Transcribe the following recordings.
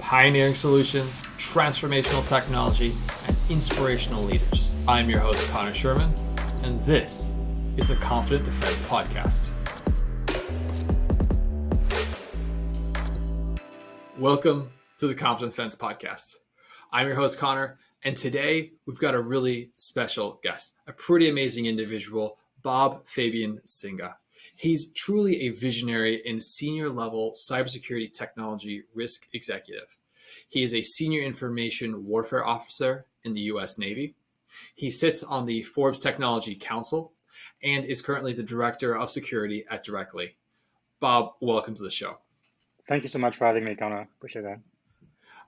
pioneering solutions, transformational technology, and inspirational leaders. I'm your host, Conor Sherman, and this is the Confident Defense Podcast. Welcome to the Confident Defense Podcast. I'm your host, Conor, and today we've got a really special guest, a pretty amazing individual, Fabien Zinga. He's truly a visionary and senior level cybersecurity technology risk executive. He is a senior information warfare officer in the US Navy. He sits on the Forbes Technology Council and is currently the director of security at Directly. Bob, welcome to the show. Thank you so much for having me, Conor. Appreciate that.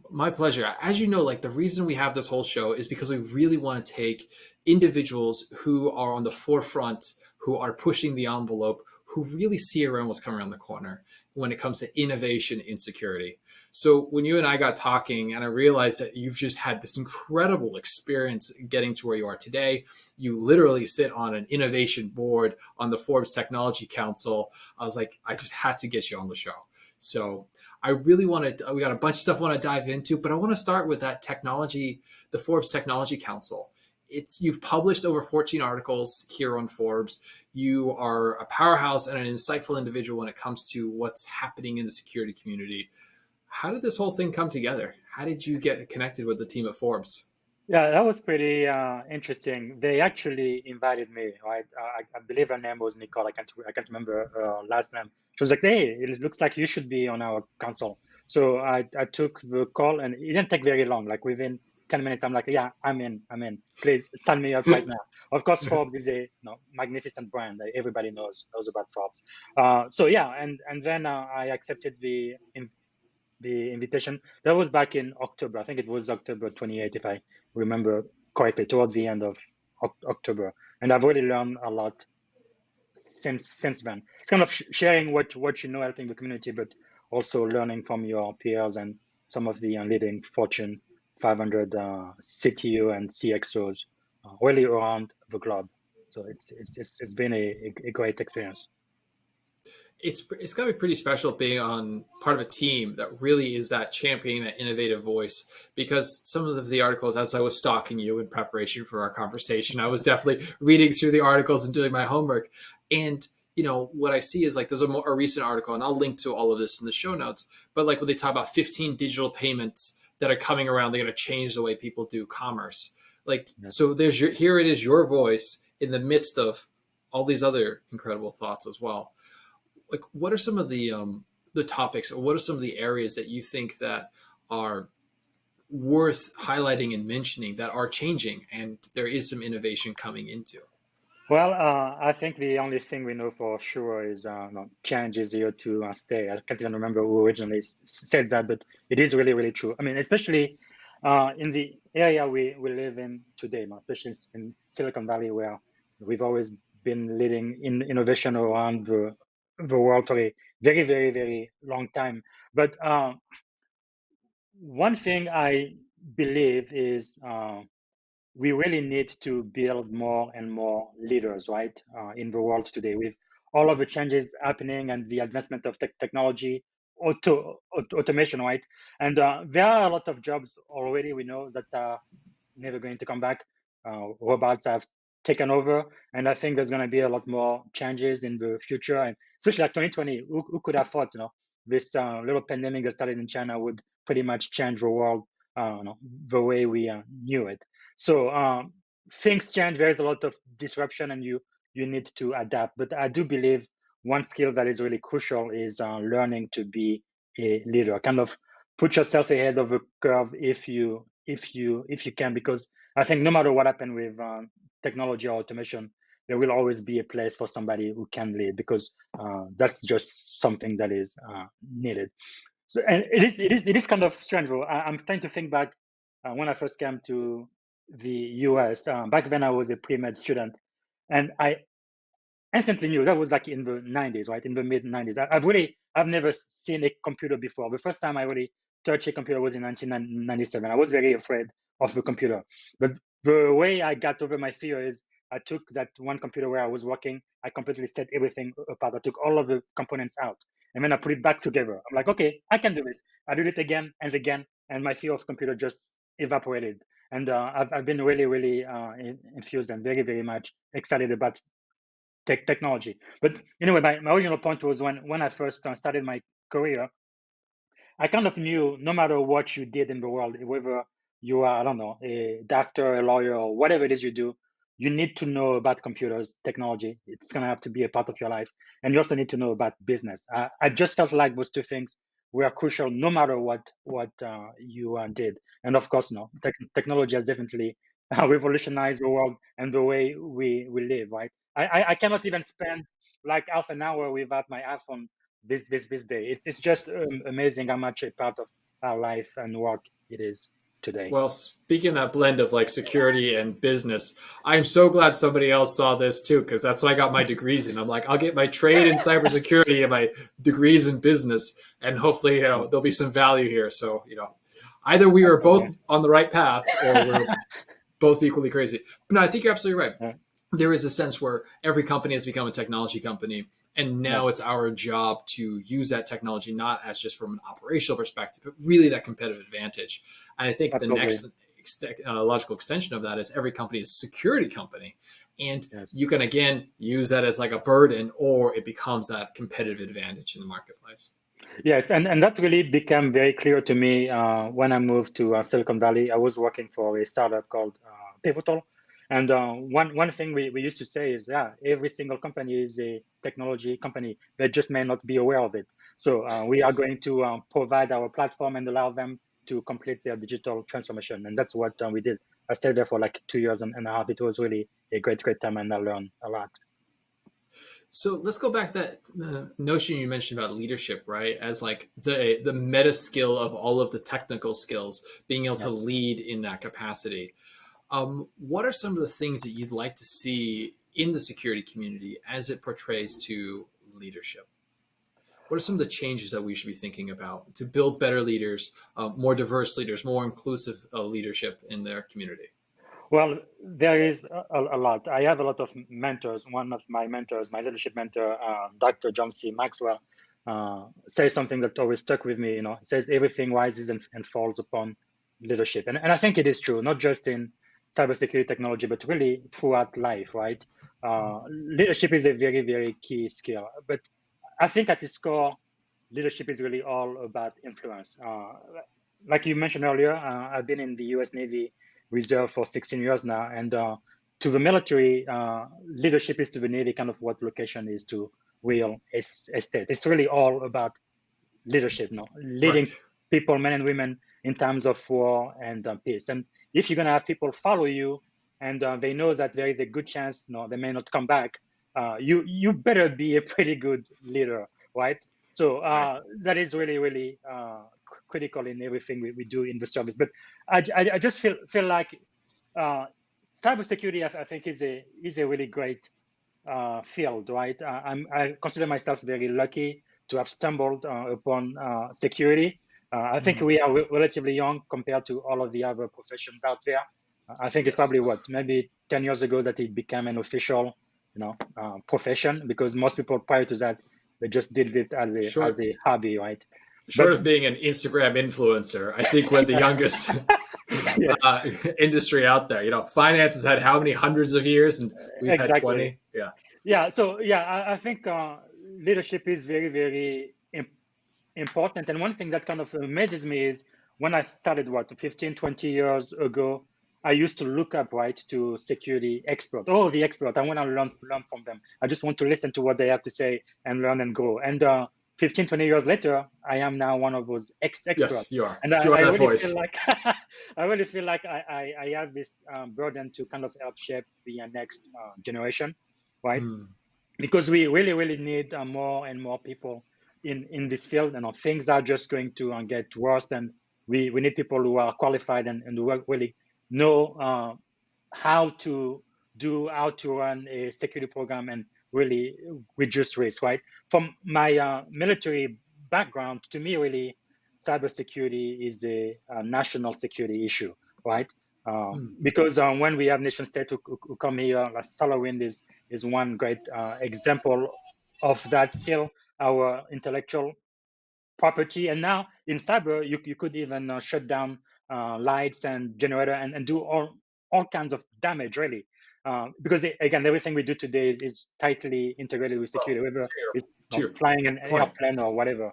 My pleasure. As you know, the reason we have this whole show is because we really want to take individuals who are on the forefront, who are pushing the envelope, who really see around what's coming around the corner when it comes to innovation in security. So when you and I got talking and I realized that you've just had this incredible experience getting to where you are today, you literally sit on an innovation board on the Forbes Technology Council. I was like, I just had to get you on the show. So I really want to, we got a bunch of stuff I want to dive into, but I want to start with that technology, the Forbes Technology Council. You've published over 14 articles here on Forbes. You are a powerhouse and an insightful individual when it comes to what's happening in the security community. How did this whole thing come together? How did you get connected with the team at Forbes? Yeah, that was pretty interesting. They actually invited me, right? I believe her name was Nicole. I can't remember her last name. She was like, "Hey, it looks like you should be on our council." So I took the call, and it didn't take very long. Like within 10 minutes, I'm like, "Yeah, I'm in. I'm in. Please sign me up right now." Of course, Forbes is a magnificent brand. Everybody knows about Forbes. So yeah, and then I accepted the invitation. That was back in October. I think it was October 28th, if I remember correctly, toward the end of October. And I've already learned a lot since then. It's kind of sharing what you know, helping the community, but also learning from your peers and some of the leading Fortune 500 CTO and CXOs really around the globe. So it's been a great experience. It's got to be pretty special being on part of a team that really is that championing that innovative voice, because some of the articles, as I was stalking you in preparation for our conversation, I was definitely reading through the articles and doing my homework. And what I see is there's a recent article, and I'll link to all of this in the show notes, but when they talk about 15 digital payments that are coming around, they're going to change the way people do commerce. So here it is, your voice in the midst of all these other incredible thoughts as well. What are some of the topics, or what are some of the areas that you think that are worth highlighting and mentioning that are changing and there is some innovation coming into? Well, I think the only thing we know for sure is change is here to stay. I can't even remember who originally said that, but it is really, really true. I mean, especially in the area we live in today, especially in Silicon Valley, where we've always been leading in innovation around the world for a very, very, very long time. But one thing I believe is we really need to build more and more leaders, right, in the world today with all of the changes happening and the advancement of technology, automation, right? And there are a lot of jobs already we know that are never going to come back. Robots have taken over, and I think there's going to be a lot more changes in the future, and especially like 2020. Who could have thought, this little pandemic that started in China would pretty much change the world, the way we knew it. So things change. There's a lot of disruption, and you need to adapt. But I do believe one skill that is really crucial is learning to be a leader. Kind of put yourself ahead of the curve if you can, because I think no matter what happens with technology or automation, there will always be a place for somebody who can lead, because that's just something that is needed. So, and it is kind of strange. I'm trying to think back when I first came to the US. Back then, I was a pre-med student, and I instantly knew that was like in the 90s, right? In the mid 90s. I've never seen a computer before. The first time I really touched a computer was in 1997. I was very afraid of the computer. But the way I got over my fear is I took that one computer where I was working, I completely set everything apart. I took all of the components out and then I put it back together. I'm like, okay, I can do this. I did it again and again, and my fear of computer just evaporated. And I've been really, really infused and very, very much excited about technology. But anyway, my original point was when I first started my career, I kind of knew no matter what you did in the world, whether you are, I don't know, a doctor, a lawyer, or whatever it is you do, you need to know about computers, technology. It's going to have to be a part of your life. And you also need to know about business. I just felt like those two things were crucial no matter what you did. And of course, no, technology has definitely revolutionized the world and the way we live, right? I cannot even spend like half an hour without my iPhone this day. It's just amazing how much a part of our life and work it is today. Well, speaking of that blend of like security and business, I'm so glad somebody else saw this too, because that's what I got my degrees in. I'm like, I'll get my trade in cybersecurity and my degrees in business, and hopefully, Yeah, there'll be some value here. So, either we were both absolutely. on the right paths or we're both equally crazy. But no, I think you're absolutely right. Yeah, There is a sense where every company has become a technology company, and now yes, it's our job to use that technology not as just from an operational perspective, but really that competitive advantage. And I think the absolutely. next logical extension of that is every company is a security company, and Yes. you can again use that as like a burden, or it becomes that competitive advantage in the marketplace. Yes, and that really became very clear to me when I moved to Silicon Valley. I was working for a startup called Pivotal, and one thing we used to say is, yeah, every single company is a technology company. They just may not be aware of it. So we are Yes. going to provide our platform and allow them to complete their digital transformation, and that's what we did. I stayed there for like 2 years and a half. It was really a great time, and I learned a lot. So let's go back to that notion you mentioned about leadership, right? As like the meta skill of all of the technical skills, being able to Yes. lead in that capacity. What are some of the things that you'd like to see in the security community as it portrays to leadership? What are some of the changes that we should be thinking about to build better leaders, more diverse leaders, more inclusive leadership in their community? Well, there is a lot. I have a lot of mentors. One of my mentors, my leadership mentor, Dr. John C. Maxwell, says something that always stuck with me. He says everything rises and falls upon leadership. And I think it is true, not just in cybersecurity technology, but really throughout life, right? Leadership is a very, very key skill. But I think at its core, leadership is really all about influence. Like you mentioned earlier, I've been in the U.S. Navy Reserve for 16 years now, and to the military, leadership is to the Navy kind of what location is to real estate. It's really all about leadership, leading Right. people, men and women, in times of war and peace. And if you're gonna have people follow you, and they know that there is a good chance, they may not come back, you better be a pretty good leader, right? So Right. that is really, really critical in everything we do in the service. But I just feel like uh, cybersecurity, I think, is a really great field, right? I consider myself very lucky to have stumbled upon security. I think Mm. we are relatively young compared to all of the other professions out there. I think it's Yes. probably what, maybe 10 years ago that it became an official, profession, because most people prior to that, they just did it as a as Short a hobby, right? But short of being an Instagram influencer, I think we're the youngest yes, uh, industry out there. Finance has had how many hundreds of years, and we've had exactly. 20. Yeah. Yeah. So yeah, I think leadership is very, very important. And one thing that kind of amazes me is when I started, 15, 20 years ago, I used to look up, right, to security expert. Oh, the expert. I want to learn from them. I just want to listen to what they have to say and learn and grow. And 15, 20 years later, I am now one of those experts. Yes, you are. And You are I that really feel voice. like I really feel like I have this burden to kind of help shape the next generation, right? Mm. Because we really, really need more and more people in this field. Things are just going to get worse, and we need people who are qualified and who really know how to run a security program and really reduce risk, right? From my military background, to me, really, cybersecurity is a national security issue, right? Mm. Because when we have nation states who come here, like SolarWind is one great example of that. Still, our intellectual property. And now in cyber, you could even shut down lights and generator and do all kinds of damage, really. Because again, everything we do today is tightly integrated with Well, security, whether it's to your flying an point, airplane or whatever.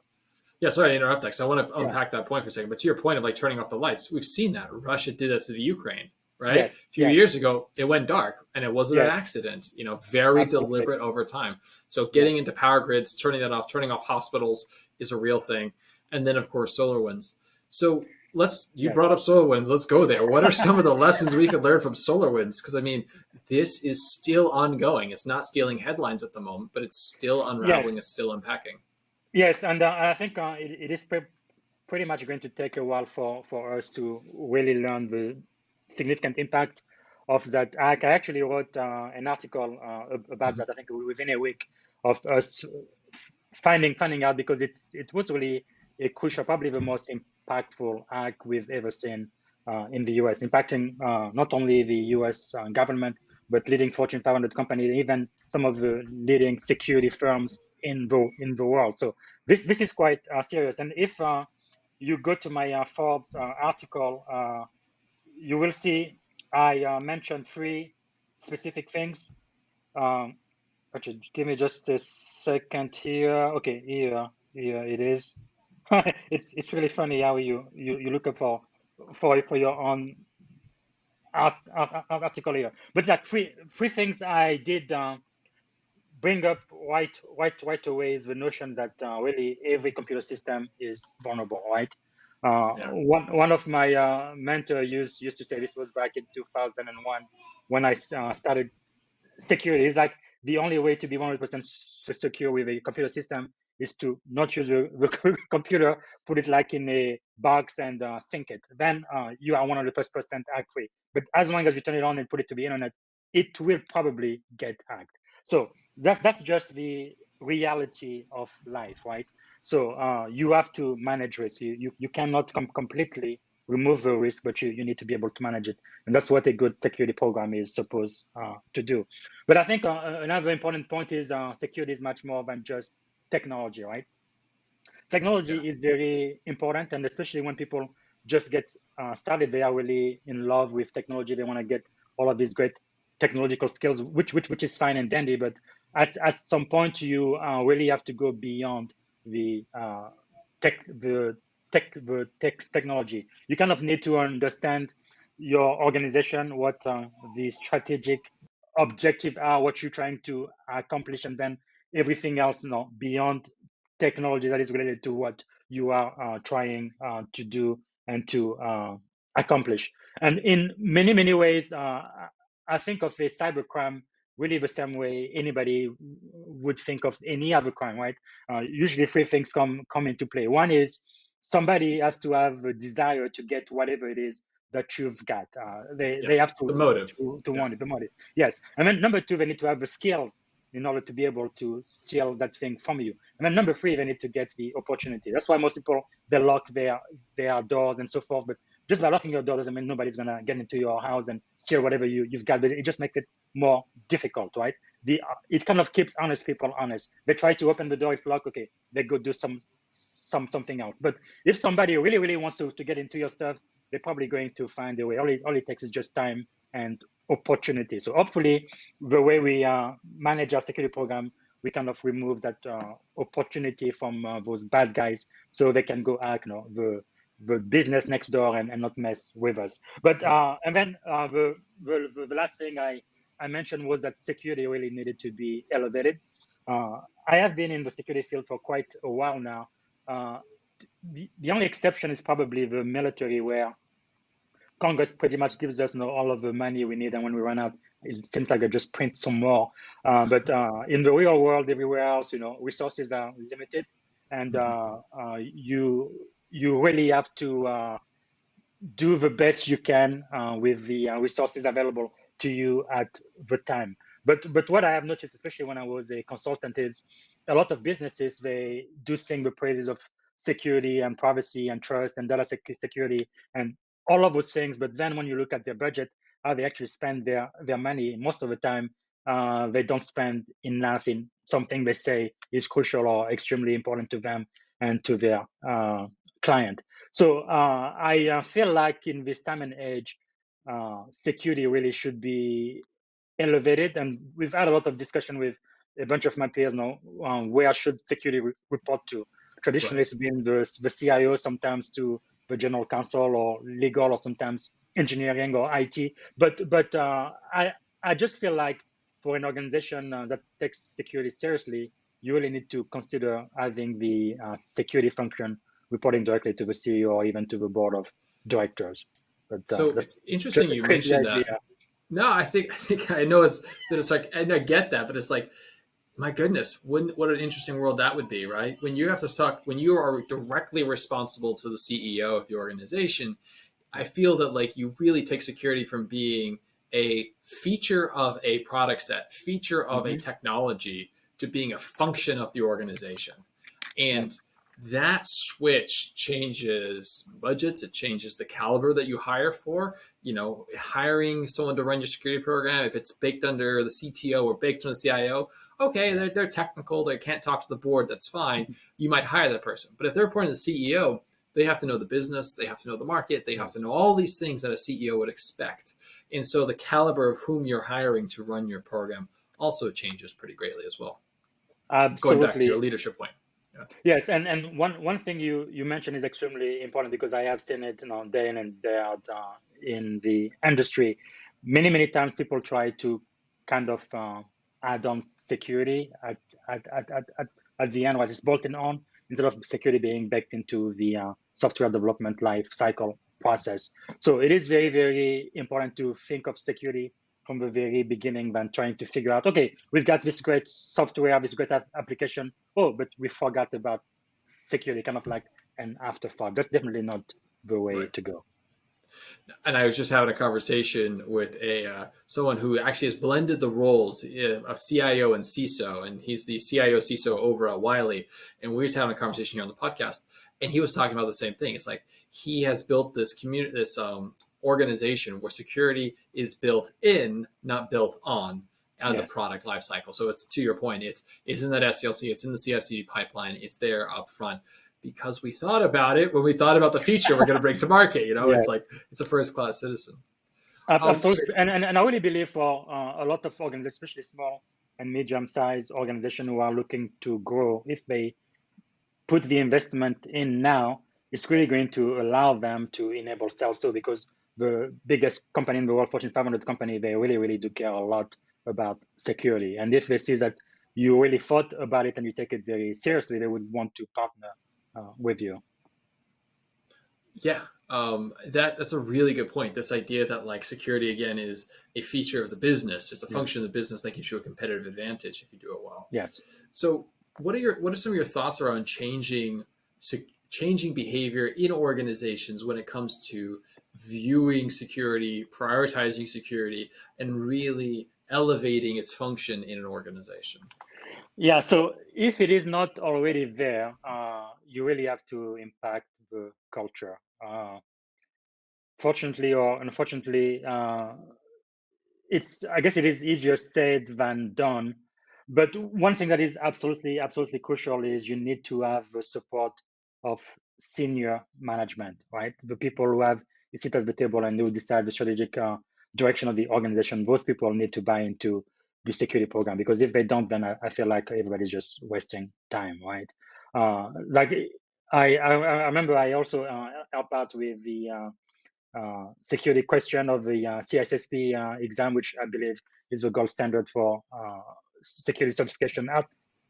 yeah, sorry to interrupt that because I want to Yeah. unpack that point for a second. But to your point of like turning off the lights, we've seen that Russia did that to the Ukraine, right? Yes. A few Yes. years ago, it went dark, and it wasn't an Yes. accident. Very Absolutely. deliberate over time. So getting Yes. into power grids, turning off hospitals is a real thing, and then of course solar winds. So you brought Yes. up solar winds. Let's go there. What are some of the lessons we could learn from solar winds? Because I mean, this is still ongoing. It's not stealing headlines at the moment, but it's still unraveling. Yes. It's still unpacking. Yes. And I think it is pretty much going to take a while for us to really learn the significant impact of that. I actually wrote an article about Mm-hmm. that. I think within a week of us finding out, because it was really a crucial, probably the most impactful hack we've ever seen in the US, impacting not only the US government, but leading Fortune 500 companies, even some of the leading security firms in the world. So this is quite serious. And if you go to my Forbes article, you will see I mentioned three specific things. Um, Actually, give me just a second here. Okay, here it is. It's really funny how you look up for your own article here. But like three things I did bring up right away is the notion that really every computer system is vulnerable, right? Yeah. One of my mentor used to say, this was back in 2001 when I started security. Is like the only way to be 100% secure with a computer system is to not use the computer, put it like in a box and sync it. Then you are 100% hack free. But as long as you turn it on and put it to the internet, it will probably get hacked. So that's just the reality of life, right? So you have to manage risk. You cannot completely remove the risk, but you need to be able to manage it. And that's what a good security program is supposed to do. But I think another important point is security is much more than just technology, right? Yeah. Technology is very important, and especially when people just get started, they are really in love with technology. They want to get all of these great technological skills, which is fine and dandy. But at some point, you really have to go beyond the technology. You kind of need to understand your organization, what the strategic objective are, what you're trying to accomplish, and then everything else, beyond technology that is related to what you are trying to do and to accomplish. And in many ways, I think of a cybercrime really the same way anybody would think of any other crime, right? Usually three things come into play. One is somebody has to have a desire to get whatever it is that you've got. Yeah. They have The motive. to Yeah. want it, the motive. Yes. And then number two, they need to have the skills in order to be able to steal that thing from you. And then number three, they need to get the opportunity. That's why most people, they lock their doors and so forth. But just by locking your door doesn't mean nobody's gonna get into your house and steal whatever you've got. But it just makes it more difficult, right? It kind of keeps honest people honest. They try to open the door, it's locked. Okay, they go do something else. But if somebody really wants to get into your stuff, they're probably going to find a way. All it takes is just time and opportunity. So hopefully, the way we manage our security program, we kind of remove that opportunity from those bad guys, so they can go hack, the business next door and not mess with us. But Yeah. and then the last thing I mentioned was that security really needed to be elevated. I have been in the security field for quite a while now. Uh, the only exception is probably the military, where Congress pretty much gives us, all of the money we need, and when we run out, it seems like they just print some more. But in the real world, everywhere else, resources are limited, and Mm-hmm. you really have to do the best you can with the resources available to you at the time. But what I have noticed, especially when I was a consultant, is a lot of businesses, they do sing the praises of security and privacy and trust and data security, and all of those things. But then when you look at their budget, how they actually spend their money, most of the time they don't spend enough in something they say is crucial or extremely important to them and to their client. So I feel like in this time and age, security really should be elevated. And we've had a lot of discussion with a bunch of my peers now. Where should security report to? Traditionally, Right. it's been the CIO, sometimes to the general counsel or legal, or sometimes engineering or IT. But I just feel like for an organization that takes security seriously, you really need to consider having the security function reporting directly to the CEO or even to the board of directors. But So that's it's interesting just a you crazy mentioned idea. that. No, I think I know it's that it's like, and I get that, but it's like, my goodness, what an interesting world that would be, right? When you have to talk, when you are directly responsible to the CEO of the organization, I Yes. feel that like you really take security from being a feature of a product set, feature of a Hmm. technology, to being a function of the organization. And Yes. that switch changes budgets, it changes the caliber that you hire for. You know, hiring someone to run your security program, if it's baked under the CTO or baked under the CIO, okay, Yeah. they're technical, they can't talk to the board, that's fine. You might hire that person. But if they're reporting to the CEO, they have to know the business, they have to know the market, they have to Yes. know all these things that a CEO would expect. And so the caliber of whom you're hiring to run your program also changes pretty greatly as well. Going back to your Absolutely. leadership point. Yeah. Yes, and one thing you mentioned is extremely important because I have seen it, day in and day out in the industry. Many times people try to kind of add on security at the end, what is bolted on, instead of security being baked into the software development life cycle process. So it is very important to think of security from the very beginning than trying to figure out, okay, we've got this great software, this great application. Oh, but we forgot about security, kind of like an afterthought. That's definitely not the way Right. to go. And I was just having a conversation with a someone who actually has blended the roles of CIO and CISO, and he's the CIO CISO over at Wiley. And we were just having a conversation here on the podcast, and he was talking about the same thing. It's like he has built this community, this organization where security is built in, not built on the Yes. product lifecycle. So it's to your point, it's in that SDLC, it's in the CI/CD pipeline, it's there up front because we thought about it when we thought about the feature we're going to bring to market. You know, it's like Yes. it's a first class citizen. Absolutely. And I really believe for a lot of organizations, especially small and medium-sized organizations who are looking to grow, if they put the investment in now, it's really going to allow them to enable sales too, because the biggest company in the world, Fortune 500 company, they really do care a lot about security. And if they see that you really thought about it and you take it very seriously, they would want to partner with you. Yeah, that's a really good point. This idea that like security again is a feature of the business, it's a Yes. function of the business that gives you a competitive advantage if you do it well. Yes. So, what are some of your thoughts around changing behavior in organizations when it comes to viewing security, prioritizing security, and really elevating its function in an organization? Yeah. So if it is not already there, you really have to impact the culture. Fortunately or unfortunately, I guess it is easier said than done. But one thing that is absolutely crucial is you need to have the support of senior management, right? The people who have a seat at the table and who decide the strategic direction of the organization. Those people need to buy into the security program, because if they don't, then I feel like everybody's just wasting time, right? Like I remember I also helped out with the security question of the CISSP exam, which I believe is the gold standard for security certification out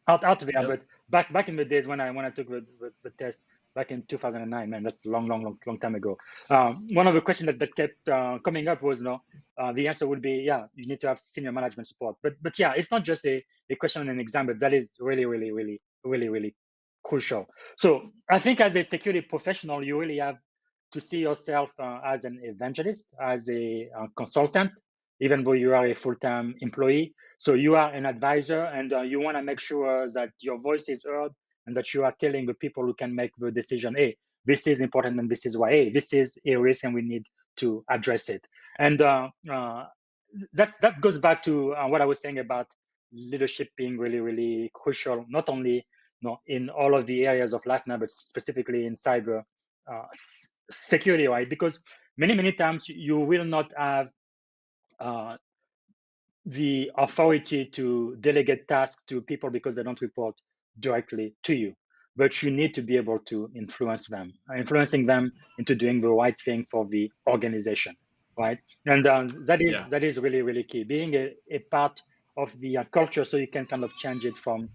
there. Yep. But back in the days when I took the test back in 2009, man, that's a long time ago. One of the questions that kept coming up was, the answer would be, yeah, you need to have senior management support. But yeah, it's not just a question on an exam, but that is really crucial. So I think as a security professional, you really have to see yourself as an evangelist, as a consultant, even though you are a full-time employee. So you are an advisor, and you want to make sure that your voice is heard and that you are telling the people who can make the decision, hey, this is important and this is why, hey, this is a risk and we need to address it. And that goes back to what I was saying about leadership being really, really crucial, not only in all of the areas of life now, but specifically in cyber security, right? Because many times you will not have uh, the authority to delegate tasks to people because they don't report directly to you. But you need to be able to influence them, influencing them into doing the right thing for the organization, right? And Yeah. that is really, really key. Being a part of the culture, so you can kind of change it from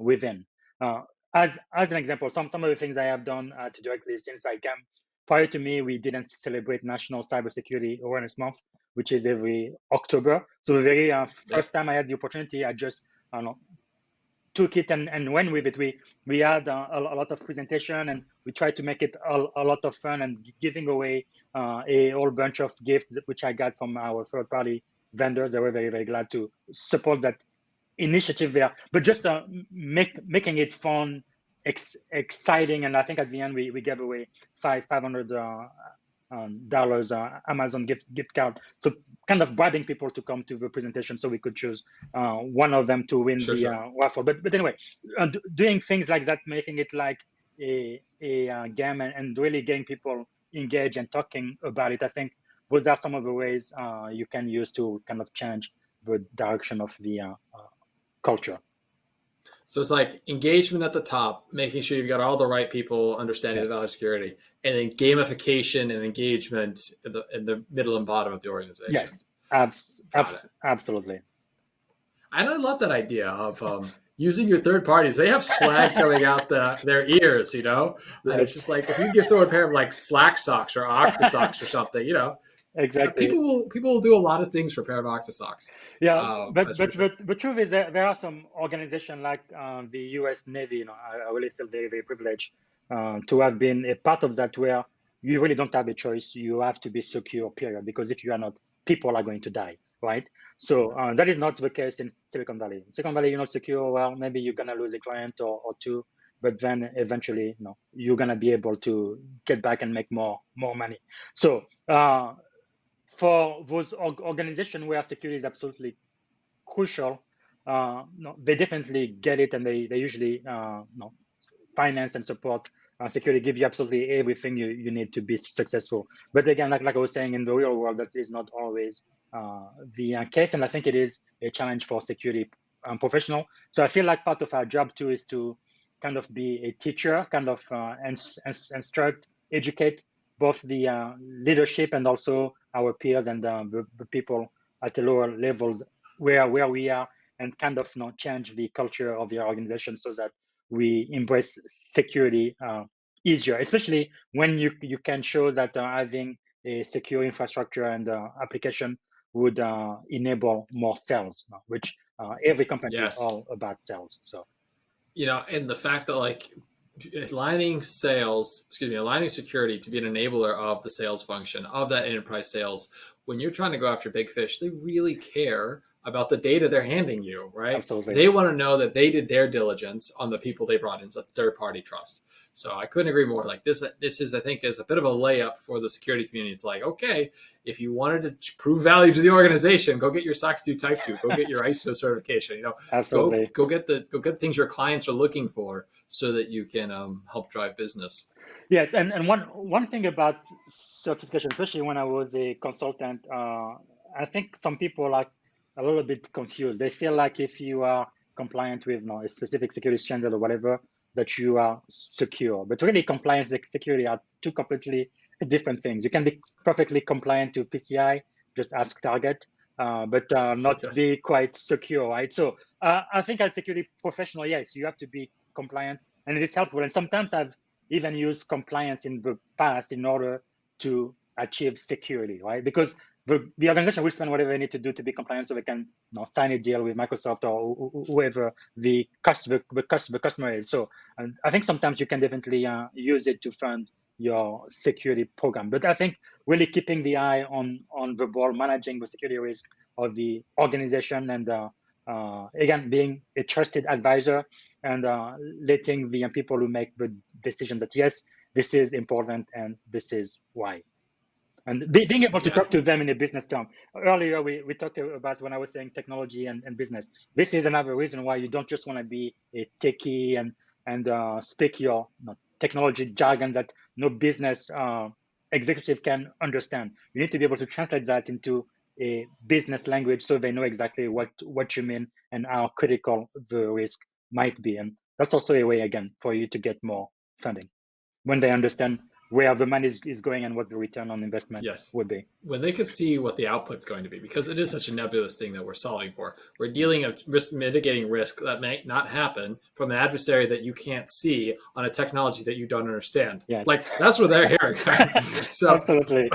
within. Uh, as an example, some of the things I have done directly since I came. Prior to me, we didn't celebrate National Cybersecurity Awareness Month, which is every October. So the very Yep. first time I had the opportunity, I just took it and went with it. We had a lot of presentation, and we tried to make it a lot of fun and giving away a whole bunch of gifts, which I got from our third party vendors. They were very, very glad to support that initiative there, but just making it fun, exciting. And I think at the end we gave away $500 dollars Amazon gift card. So kind of bribing people to come to the presentation so we could choose one of them to win Sure, the sure. raffle. But anyway, doing things like that, making it like a game, and really getting people engaged and talking about it. I think those are some of the ways you can use to kind of change the direction of the culture. So it's like engagement at the top, making sure you've got all the right people understanding the Yes. value of security, and then gamification and engagement in the middle and bottom of the organization. Yes. Got it. Absolutely. And I love that idea of using your third parties. They have swag coming out their ears, that it's Yes. just like if you give someone a pair of like Slack socks or Octa socks or something, Exactly. people will do a lot of things for a pair of Octa socks. Yeah, but That's for but sure. but the truth is that there are some organizations like the U.S. Navy. I really feel very, very privileged to have been a part of that, where you really don't have a choice. You have to be secure, period. Because if you are not, people are going to die, right? So that is not the case in Silicon Valley. In Silicon Valley, you're not secure. Well, maybe you're gonna lose a client or two, but then eventually, you're gonna be able to get back and make more money. So for those organizations where security is absolutely crucial, no, they definitely get it, and they usually no, finance and support security, give you absolutely everything you need to be successful. But again, like I was saying, in the real world, that is not always the case, and I think it is a challenge for security professional. So I feel like part of our job too is to kind of be a teacher, kind of instruct, educate both the leadership and also our peers and the people at the lower levels where we are, and kind of change the culture of the organization so that we embrace security easier, especially when you can show that having a secure infrastructure and application would enable more sales, which every company is Yes. all about sales. So And the fact that like aligning security to be an enabler of the sales function of that enterprise sales. When you're trying to go after big fish, they really care about the data they're handing you, right? absolutely. They want to know that they did their diligence on the people they brought in, so third party trust. So I couldn't agree more. Like this is, I think, is a bit of a layup for the security community. It's like, okay, if you wanted to prove value to the organization, go get your SOC 2 Type 2, go get your ISO certification. Absolutely. Go get the things your clients are looking for, so that you can help drive business. Yes, and one thing about certification, especially when I was a consultant, I think some people are a little bit confused. They feel like if you are compliant with a specific security standard or whatever, that you are secure. But really, compliance and security are two completely different things. You can be perfectly compliant to PCI, just ask Target, but not Yes. be quite secure, right? So I think as security professional, yes, you have to be compliant, and it is helpful. And sometimes I've even use compliance in the past in order to achieve security, right? Because the organization will spend whatever they need to do to be compliant so they can sign a deal with Microsoft or whoever the customer is. So and I think sometimes you can definitely use it to fund your security program. But I think really keeping the eye on the ball, managing the security risk of the organization, and again, being a trusted advisor and letting the people who make the decision that yes, this is important and this is why. And being able to Yeah. talk to them in a business term. Earlier, we talked about when I was saying technology and business. This is another reason why you don't just want to be a techie and speak your technology jargon that no business executive can understand. You need to be able to translate that into a business language so they know exactly what you mean and how critical the risk might be. And that's also a way, again, for you to get more funding when they understand where the money is going and what the return on investment Yes. would be. When they could see what the output's going to be, because it is such a nebulous thing that we're solving for. We're dealing with risk, mitigating risk that may not happen from an adversary that you can't see on a technology that you don't understand. Yes, Like that's what they're hearing. Right? So absolutely.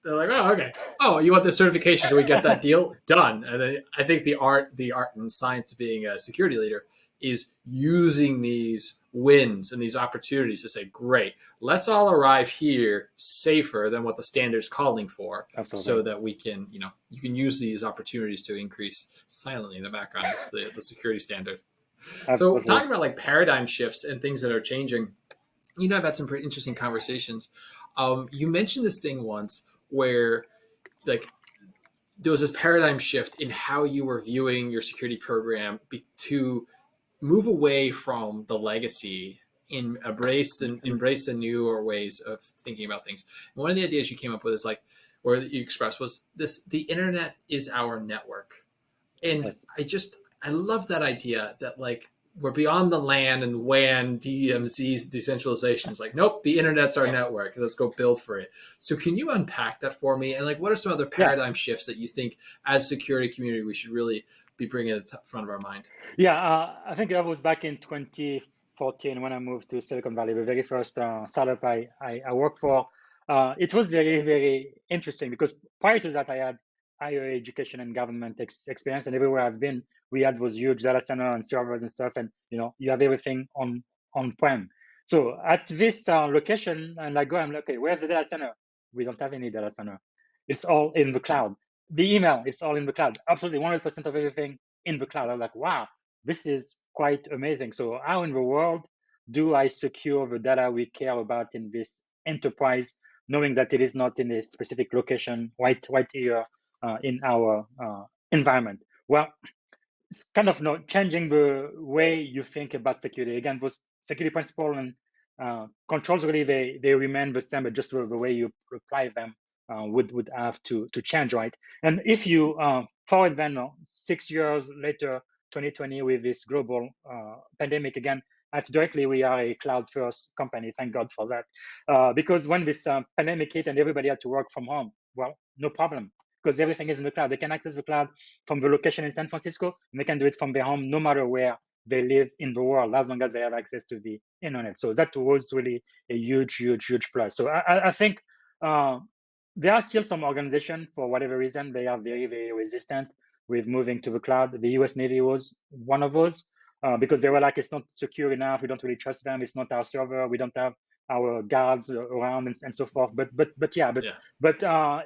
they're like, oh, okay. Oh, you want the certification? Should we get that deal done? And then I think the art and science of being a security leader is using these wins and these opportunities to say, great, let's all arrive here safer than what the standard's calling for, Absolutely. so that we can, you can use these opportunities to increase silently in the background the security standard. So Absolutely. talking about like paradigm shifts and things that are changing, I've had some pretty interesting conversations. You mentioned this thing once where like there was this paradigm shift in how you were viewing your security program to move away from the legacy and embrace the newer ways of thinking about things. And one of the ideas you came up with is like, or you expressed was this: the internet is our network. And Yes. I love that idea that like we're beyond the LAN and WAN DMZ's decentralization. It's like, nope, the internet's our network. Let's go build for it. So can you unpack that for me? And like, what are some other Yeah. paradigm shifts that you think as a security community we should really be bringing to the front of our mind? Yeah. I think that was back in 2014 when I moved to Silicon Valley, the very first startup I worked for. It was very, very interesting because prior to that, I had higher education and government experience, and everywhere I've been, we had those huge data center and servers and stuff, and you have everything on-prem. So at this location, and I go, I'm like, okay, where's the data center? We don't have any data center. It's all in the cloud. The email, it's all in the cloud. Absolutely, 100% of everything in the cloud. I'm like, wow, this is quite amazing. So how in the world do I secure the data we care about in this enterprise, knowing that it is not in a specific location, right here in our environment? Well, it's kind of changing the way you think about security. Again, those security principles and controls really they remain the same, but just the way you apply them would have to change, right? And if you forward then 6 years later, 2020, with this global pandemic again, directly we are a cloud first company. Thank God for that, because when this pandemic hit and everybody had to work from home, well, no problem, because everything is in the cloud. They can access the cloud from the location in San Francisco, and they can do it from their home no matter where they live in the world, as long as they have access to the internet. So that was really a huge, huge, huge plus. So I think there are still some organizations, for whatever reason, they are very, very resistant with moving to the cloud. The US Navy was one of those because they were like, it's not secure enough. We don't really trust them. It's not our server. We don't have our guards around and so forth. Yeah. But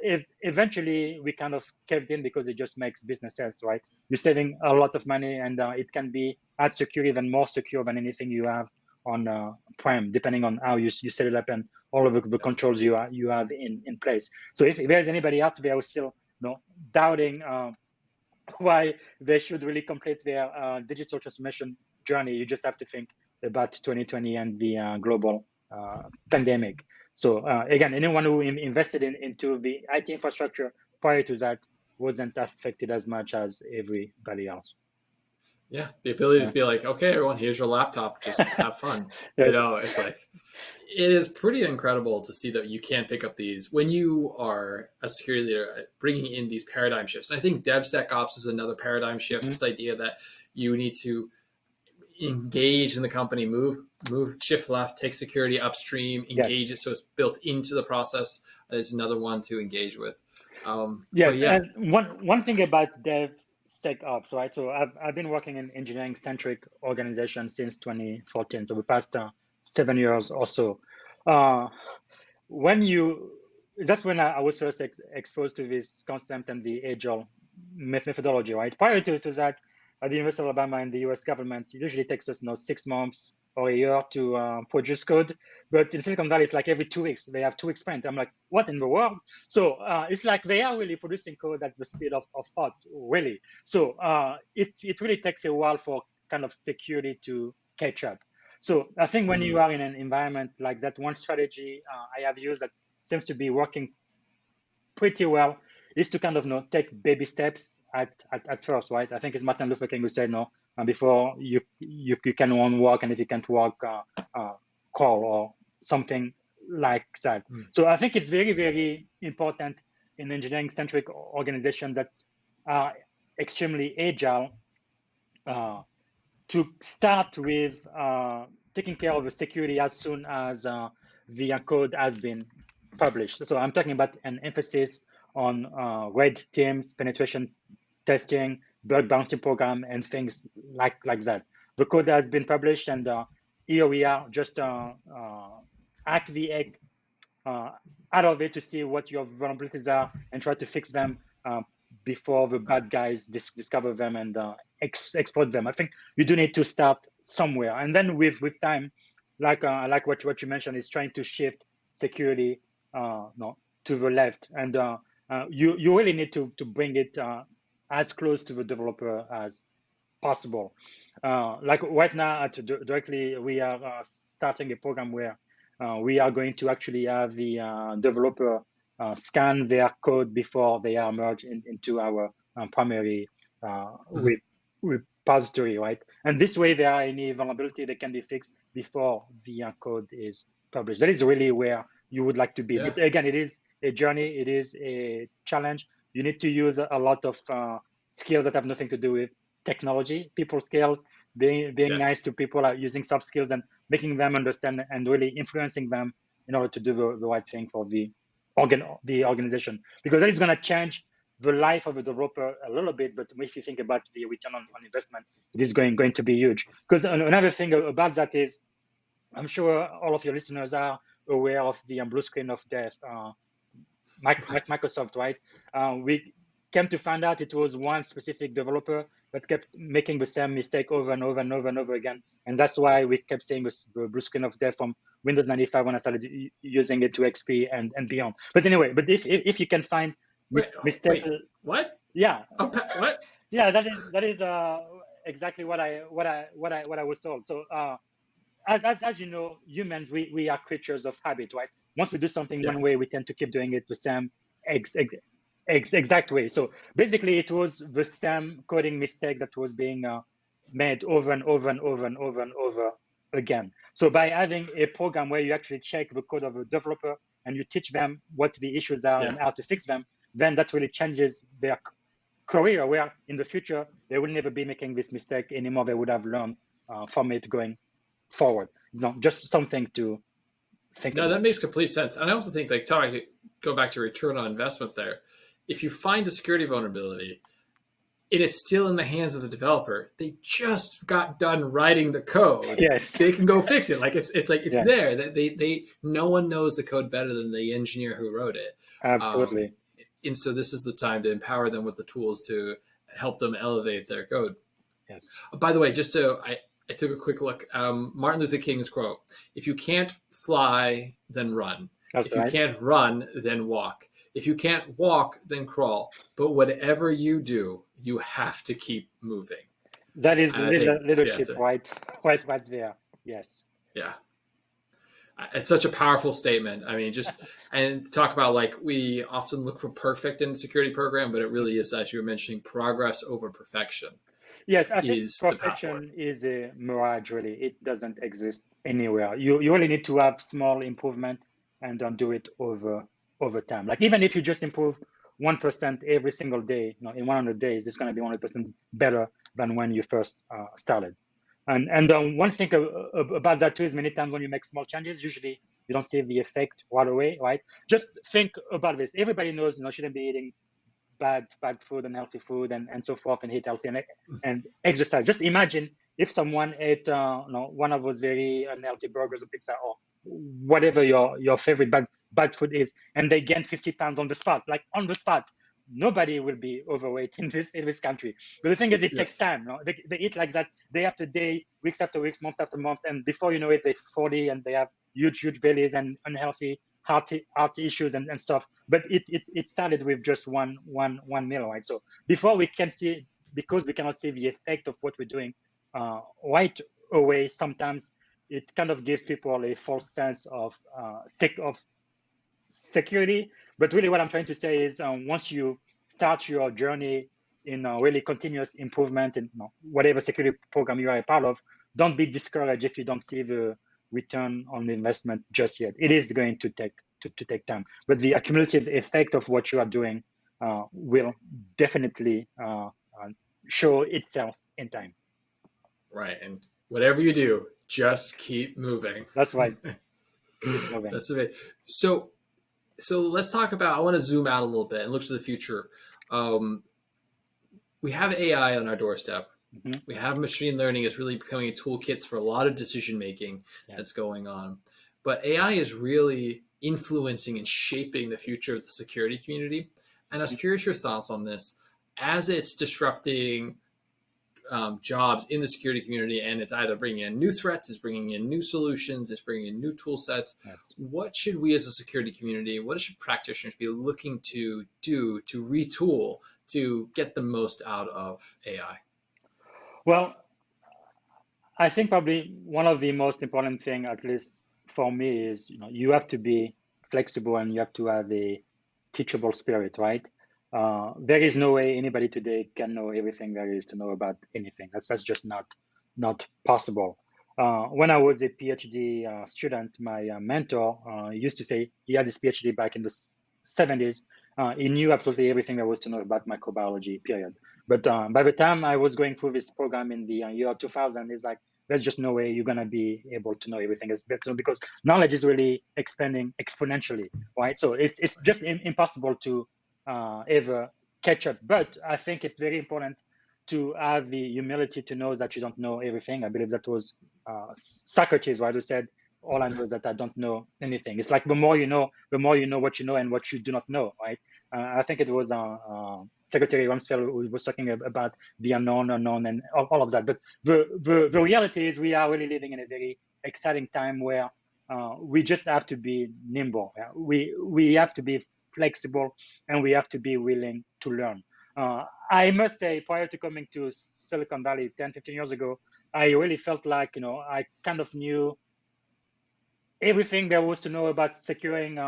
if eventually we kind of caved in because it just makes business sense, right? You're saving a lot of money, and it can be as secure, even more secure than anything you have on Prime, depending on how you set it up and all of the controls you have in place. So if there's anybody out there who's still doubting why they should really complete their digital transformation journey, you just have to think about 2020 and the global pandemic. So again, anyone who invested into the IT infrastructure prior to that wasn't affected as much as everybody else. Yeah. The ability Yeah. to be like, okay, everyone, here's your laptop. Just have fun. Yes. It's like, it is pretty incredible to see that you can pick up these when you are a security leader, bringing in these paradigm shifts. And I think DevSecOps is another paradigm shift. Mm-hmm. This idea that you need to engage in the company, move, shift left, take security upstream, Yes. engage it so it's built into the process. It's another one to engage with. But Yes, yeah, and one thing about DevSecOps, right? So I've been working in engineering centric organizations since 2014, so the past 7 years or so. Uh, when you That's when I was first exposed to this concept and the agile methodology, right? Prior to that, at the University of Alabama and the U.S. government, it usually takes us 6 months or a year to produce code. But in Silicon Valley, it's like every 2 weeks they have 2 weeks sprint. I'm like, what in the world? So it's like they are really producing code at the speed of thought, really. So it really takes a while for kind of security to catch up. So I think when you are in an environment like that, one strategy I have used that seems to be working pretty well is to kind of take baby steps at first, right? I think it's Martin Luther King who said, no, before you can walk, and if you can't walk, crawl or something like that. So I think it's very, very important in engineering-centric organizations that are extremely agile to start with taking care of the security as soon as the code has been published. So I'm talking about an emphasis on red teams, penetration testing, bug bounty program, and things like that. The code has been published, and here we are just hack the egg out of it to see what your vulnerabilities are and try to fix them before the bad guys discover them and exploit them. I think you do need to start somewhere, and then with time, like what you mentioned, is trying to shift security no, to the left, and you really need to bring it as close to the developer as possible. Like right now at directly, we are starting a program where we are going to actually have the developer scan their code before they are merged into our primary repository, right? And this way, there are any vulnerability that can be fixed before the code is published. That is really where you would like to be. Yeah. But again, it is a journey. It is a challenge. You need to use a lot of skills that have nothing to do with technology, people skills, being Yes. nice to people, using soft skills and making them understand and really influencing them in order to do the right thing for the organization, because that is going to change the life of the developer a little bit. But if you think about the return on investment, it is going to be huge. Because another thing about that is, I'm sure all of your listeners are aware of the blue screen of death, Microsoft, right? We came to find out it was one specific developer that kept making the same mistake over and over and over and over again. And that's why we kept seeing the blue screen of death from Windows 95 when I started using it to XP and beyond. But anyway, but if you can find mistake, what? Yeah, what? Yeah, that is exactly what I was told. So as you know, humans, we are creatures of habit, right? Once we do something one way, we tend to keep doing it the same exact way. So basically, it was the same coding mistake that was being made over and over and over and over and over again. So by having a program where you actually check the code of a developer and you teach them what the issues are and how to fix them, then that really changes their career, where in the future they will never be making this mistake anymore. They would have learned from it going forward. Just something to think about. That makes complete sense. And I also think, like, go back to return on investment there. If you find a security vulnerability, it is still in the hands of the developer. They just got done writing the code. Yes, they can go fix it. Like it's there. That they no one knows the code better than the engineer who wrote it. Absolutely. And so this is the time to empower them with the tools to help them elevate their code. Yes. By the way, I took a quick look. Martin Luther King's quote: "If you can't fly, then run. If you can't run, then walk. If you can't walk, then crawl. But whatever you do, you have to keep moving." That is leadership, right there. Yes. Yeah. It's such a powerful statement. I mean, and talk about, like, we often look for perfect in security program, but it really is, as you were mentioning, progress over perfection. Yes, I think perfection is a mirage, really. It doesn't exist anywhere. You really need to have small improvement and don't do it over time. Like, even if you just improve 1% every single day, in 100 days, it's going to be 100% better than when you first started. And one thing about that too is, many times when you make small changes, usually you don't see the effect right away, right? Just think about this. Everybody knows, shouldn't be eating bad food and healthy food and so forth, and eat healthy and exercise. Just imagine if someone ate one of those very unhealthy burgers or pizza or whatever your favorite bad food is, and they gain 50 pounds on the spot. nobody will be overweight in this country. But the thing is, it takes Yes. time. No? They eat like that day after day, weeks after weeks, month after month, and before you know it, they're 40 and they have huge bellies and unhealthy heart issues and stuff. But it started with just one meal, right? So before we can see, because we cannot see the effect of what we're doing right away, sometimes it kind of gives people a false sense of security. But really, what I'm trying to say is, once you start your journey in really continuous improvement in whatever security program you are a part of, don't be discouraged if you don't see the return on the investment just yet. It is going to take time, but the accumulative effect of what you are doing will definitely show itself in time. Right. And whatever you do, just keep moving. That's right. Keep moving. That's it. So let's talk about. I want to zoom out a little bit and look to the future. Um, we have AI on our doorstep. Mm-hmm. We have machine learning is really becoming a toolkit for a lot of decision making that's Yes. going on. But AI is really influencing and shaping the future of the security community. And I was curious your thoughts on this as it's disrupting jobs in the security community, and it's either bringing in new threats, it's bringing in new solutions, it's bringing in new tool sets. Yes. What should we as a security community, what should practitioners be looking to do to retool to get the most out of AI? Well, I think probably one of the most important thing, at least for me, is you have to be flexible and you have to have a teachable spirit, right? There is no way anybody today can know everything there is to know about anything. That's just not possible. When I was a PhD student, my mentor used to say he had his PhD back in the 70s. He knew absolutely everything there was to know about microbiology, period. But by the time I was going through this program in the year 2000, it's like, there's just no way you're going to be able to know everything as best because knowledge is really expanding exponentially, right? So it's just impossible to ever catch up. But I think it's very important to have the humility to know that you don't know everything. I believe that was Socrates, right, who said, all I know is that I don't know anything. It's like the more you know what you know and what you do not know, right? I think it was Secretary Rumsfeld who was talking about the unknown, and all of that. But the reality is we are really living in a very exciting time where we just have to be nimble. We have to be flexible and we have to be willing to learn. I must say, prior to coming to Silicon Valley 10, 15 years ago, I really felt like, I kind of knew everything there was to know about securing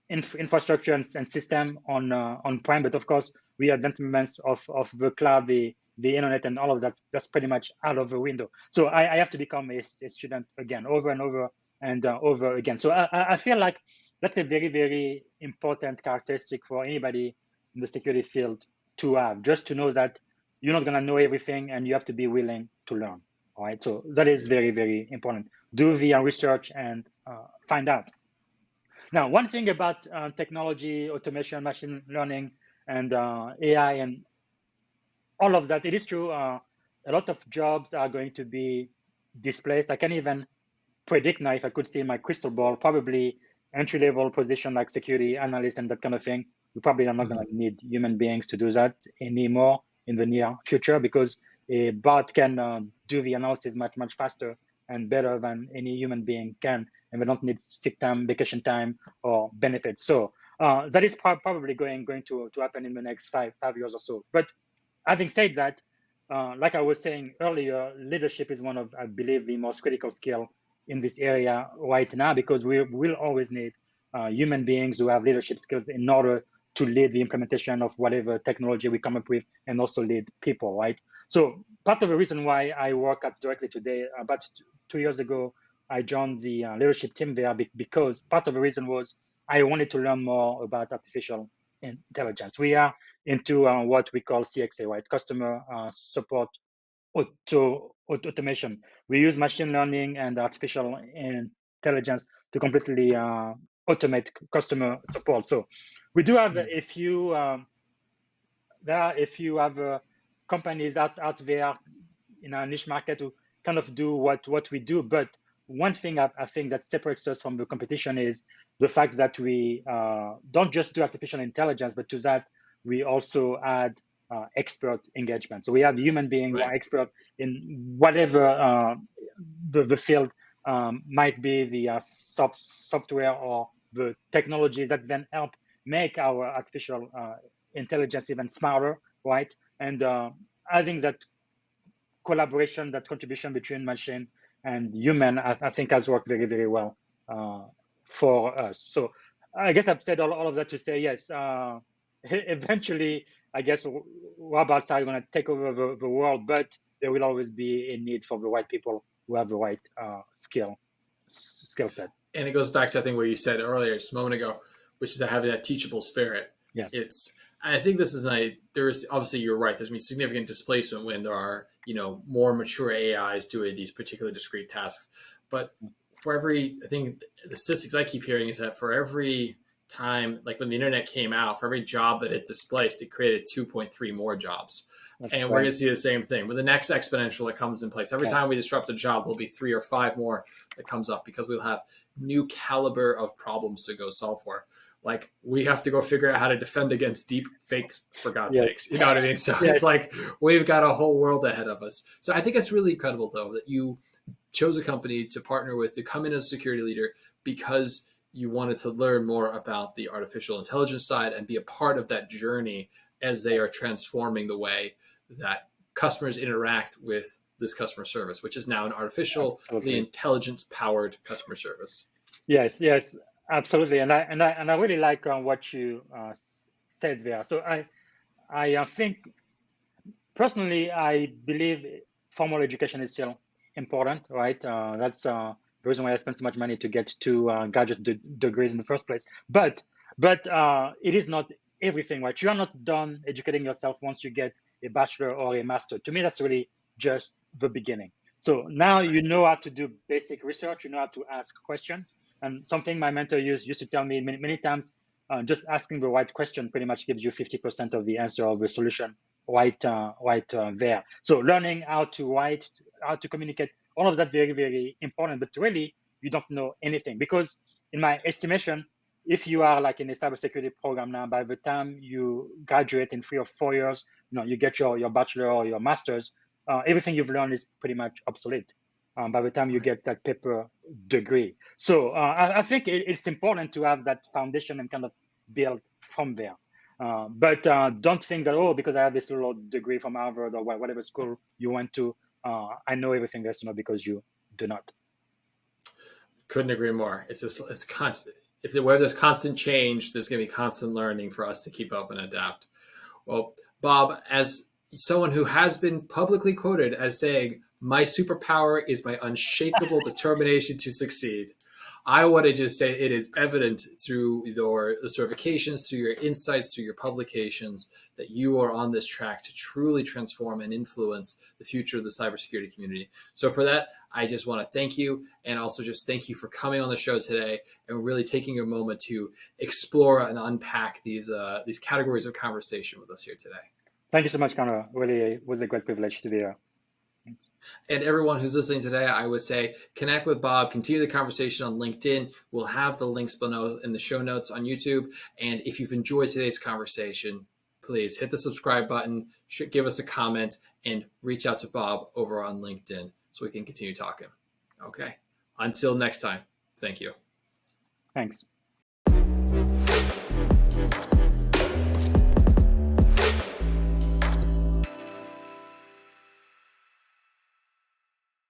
infrastructure and system on prem. But of course, we advancements of the cloud, the internet, and all of that, that's pretty much out of the window. So I have to become a student again, over and over and over again. So I feel like that's a very, very important characteristic for anybody in the security field to have, just to know that you're not going to know everything and you have to be willing to learn. All right. So that is very, very important. Do the research and find out. Now, one thing about technology, automation, machine learning, and AI, and all of that, it is true. A lot of jobs are going to be displaced. I can even predict now, if I could see my crystal ball, probably entry-level position like security analyst and that kind of thing. We probably are not going to need human beings to do that anymore in the near future because a bot can do the analysis much faster and better than any human being can, and we don't need sick time, vacation time, or benefits. So that is probably going to happen in the next five years or so. But having said that, like I was saying earlier, leadership is one of, I believe, the most critical skill in this area right now because we will always need human beings who have leadership skills in order to lead the implementation of whatever technology we come up with and also lead people, right? So part of the reason why I work at Directly today, about 2 years ago, I joined the leadership team there because part of the reason was I wanted to learn more about artificial intelligence. We are into what we call CXA, right? Customer support automation. We use machine learning and artificial intelligence to completely automate customer support. So we do have a few there are a few other companies out there in our niche market who kind of do what we do, but one thing I think that separates us from the competition is the fact that we don't just do artificial intelligence, but to that we also add expert engagement. So we have human beings who Right. are expert in whatever the field might be, the software or the technologies that then help make our artificial intelligence even smarter, right? And I think that collaboration, that contribution between machine and human, I think has worked very, very well for us. So I guess I've said all of that to say, yes, eventually, I guess robots are going to take over the world, but there will always be a need for the right people who have the right skill set. And it goes back to I think what you said earlier just a moment ago, which is that having that teachable spirit. Yes. It's I think this is there's obviously you're right. There's been significant displacement when there are more mature AIs doing these particular discrete tasks. But for every I think the statistics I keep hearing is that for every time, like when the internet came out, for every job that it displaced, it created 2.3 more jobs. That's And right. we're going to see the same thing with the next exponential that comes in place. Every time we disrupt a job, there'll be 3 or 5 more that comes up because we'll have new caliber of problems to go solve for. Like we have to go figure out how to defend against deep fakes, for God's sakes. You know what I mean? So it's like we've got a whole world ahead of us. So I think it's really incredible, though, that you chose a company to partner with to come in as a security leader because you wanted to learn more about the artificial intelligence side and be a part of that journey as they are transforming the way that customers interact with this customer service, which is now an artificially intelligence powered customer service. Yes, absolutely. And I really like what you said there. So I think personally, I believe formal education is still important, right? That's the reason why I spent so much money to get 2 graduate degrees in the first place. But it is not everything, right? You are not done educating yourself once you get a bachelor or a master. To me, that's really just the beginning. So now you know how to do basic research, you know how to ask questions. And something my mentor used to tell me many times, just asking the right question pretty much gives you 50% of the answer of the solution right there. So learning how to write, how to communicate, all of that very, very important. But really, you don't know anything because, in my estimation, if you are like in a cybersecurity program now, by the time you graduate in 3 or 4 years, you get your bachelor or your master's, everything you've learned is pretty much obsolete by the time you get that paper degree. So I think it's important to have that foundation and kind of build from there. But don't think that, because I have this little degree from Harvard or whatever school you went to, I know everything there's to know, because you do not. Couldn't agree more. It's constant. Where there's constant change, there's going to be constant learning for us to keep up and adapt. Well, Bob, as someone who has been publicly quoted as saying, "My superpower is my unshakable determination to succeed," I want to just say it is evident through your certifications, through your insights, through your publications, that you are on this track to truly transform and influence the future of the cybersecurity community. So for that, I just want to thank you, and also just thank you for coming on the show today and really taking a moment to explore and unpack these categories of conversation with us here today. Thank you so much, Conor. Really, it was a great privilege to be here. And everyone who's listening today, I would say connect with Bob, continue the conversation on LinkedIn. We'll have the links below in the show notes on YouTube. And if you've enjoyed today's conversation, please hit the subscribe button, give us a comment, and reach out to Bob over on LinkedIn so we can continue talking. Okay. Until next time, thank you. Thanks.